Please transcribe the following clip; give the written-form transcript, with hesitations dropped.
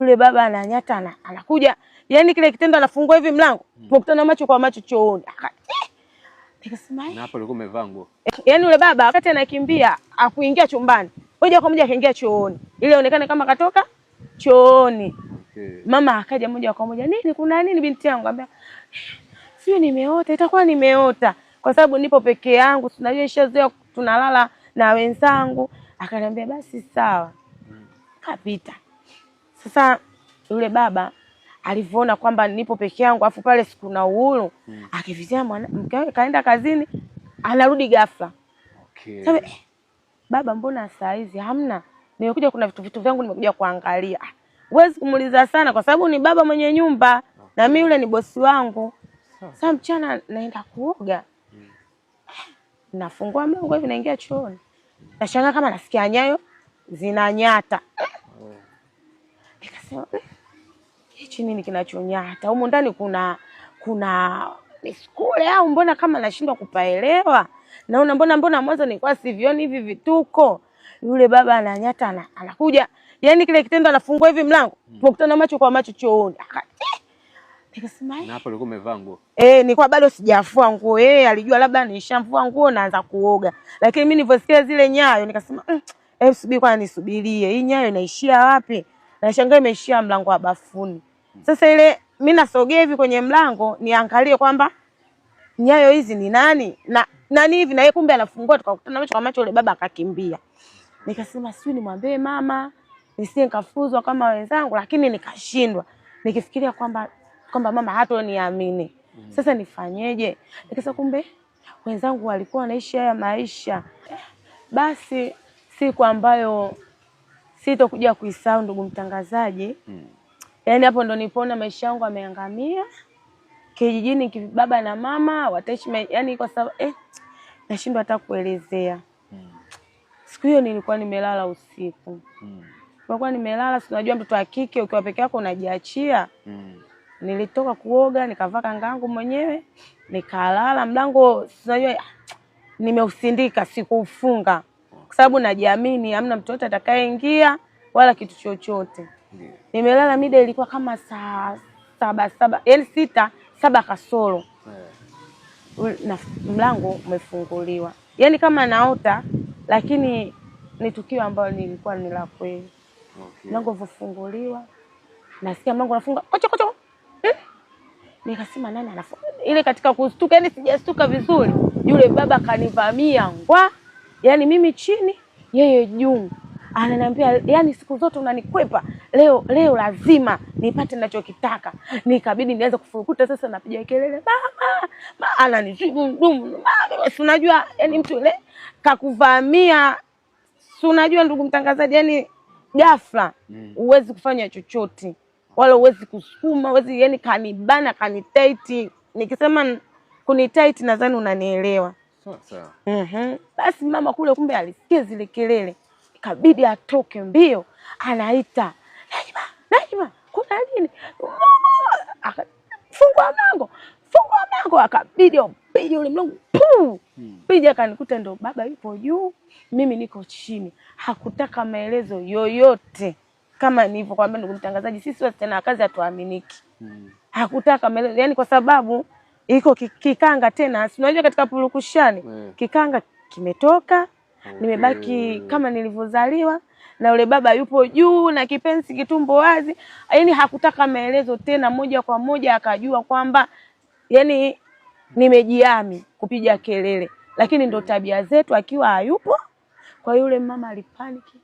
Yule baba ananyata anakuja. Yaani kile kitendo anafungua hivi mlango, tukutana macho kwa macho chooni. Nikasema na hapo alikuwa amevaa nguo. Yaani yule baba wakati anakimbia akuingia chumbani, moja kwa moja akaingia chooni. Ile inaonekana kama katoka chooni. Okay. Mama akaja moja kwa moja, "Nini kuna nini binti yangu?" Ambia, "Sio nimeota, itakuwa nimeota." Kwa sababu nipo peke yangu, tunajua ishazoea tunalala na wenzangu. Akaniambia basi sawa. Kapita. Sasa yule baba alivyoona kwamba nipo peke yangu afu pale siku na uhuru, akivizia mke wake kaenda kazini, anarudi ghafla. Okay. Sasa baba, mbona saa hizi hamna? Nimekuja kuna vitu vyangu nimekuja kuangalia. Huwezi kumuuliza sana kwa sababu ni baba mwenye nyumba. Okay. Na mimi yule ni bosi wangu. Sasa mchana naenda kuoga. Nafungua mlango hivi naingia chooni. Nashangaa kama nasikia nyayo zinanyata. Nikasema hichi nini kinachonyata? Huko ndani kuna miskule au mbona kama nashindwa kupaelewa? Naona mbona mwanzo nilikuwa sivioni hivi vituko. Yule baba ananyata anakuja. Yaani kile kitendo anafungua hivi mlango, tukutana macho kwa macho chooni. Nikasema na hapo alikuwa amevaa nguo. Nilikuwa bado sijafua nguo. Alijua labda nishamvua nguo naanza kuoga. Lakini mimi nilivyosikia zile nyayo nikasema subiri kwa nisubirie. Hii nyayo inaishia wapi? Nashangaa imeishia mlango wa bafuni. Sasa ile mimi nasogea hivi kwenye mlango niangalie kwamba nyayo hizi ni nani? Na nani hivi na yeye kumbe anafungua tukakutana macho kwa macho, yule baba akakimbia. Nikasema sio nimwambie mama, nisije nikafuzwa kama wenzangu, lakini nikashindwa. Nikifikiria kwamba mama hatoniamini. Sasa nifanyeje? Nikasema kumbe wenzangu walikuwa wanaishi haya maisha. Basi siku ambayo sitokuja kuisahau ndugu mtangazaji. Yaani hapo ndo nilipoona maisha yangu yameangamia. Kijijini baba na mama wataishi yaani kwa sababu nashindwa hata kuelezea. Siku hiyo nilikuwa nimelala usiku. Nilikuwa nimelala, unajua mtoto wa kike ukiwa peke yako unajiachia. Nilitoka kuoga, nikavaa kangangu mwenyewe, nikalala mlango, unajua nimeusindika, sikuufunga. Kwa sababu najiamini hamna mtoto atakayeingia wala kitu chochote. Nimelala mida ilikuwa kama saa 7, yaani 6 kasoro. Na mlango umefunguliwa. Yaani kama naota lakini ni tukio ambalo nilikuwa ni la kweli. Okay. Mlango umefunguliwa. Nasikia mlango unafunga. Kocho. Nikasema nani anafunga? Ile katika kustuka, yani sijastuka vizuri. Yule baba kanivamia ngwa. Yaani mimi chini, yeye juu. Ananiambia yani siku zote unanikwepa. Leo lazima nipate ninachokitaka. Nikabidi nianze kufurukuta sasa napiga kelele. Mama, ananijibu mdumu. Si unajua yani mtu ile kakuvamia. Si unajua ndugu mtangazaji yani ghafla huwezi kufanya chochote. Wala huwezi kusukuma, huwezi yani kanibana, kanitaiti. Nikisema kunitaiti nadhani unanielewa. Sawa. Basi mama kule kumbe alisikia zile kelele. Ikabidi atoke mbio, anaita, Najma, kuna nini? Fungua mlango, akabidi upige ule mlango. Pija kanikuta ndo baba yupo juu, mimi niko chini. Hakutaka maelezo yoyote. Kama nilivyokuambia ndugu mtangazaji, sisi wote tena kazi hatuaminiki. Hakutaka maelezo, yani kwa sababu iko kikanga tena, unajua katika purukushani, kikanga kimetoka. Nimebaki kama nilivyozaliwa na yule baba yupo juu na kipenzi kitumbo wazi. Yaani hakutaka maelezo tena, moja kwa moja akajua kwamba yani nimejiami kupiga kelele. Lakini ndo tabia zetu akiwa hayupo. Kwa yule mama alipaniki,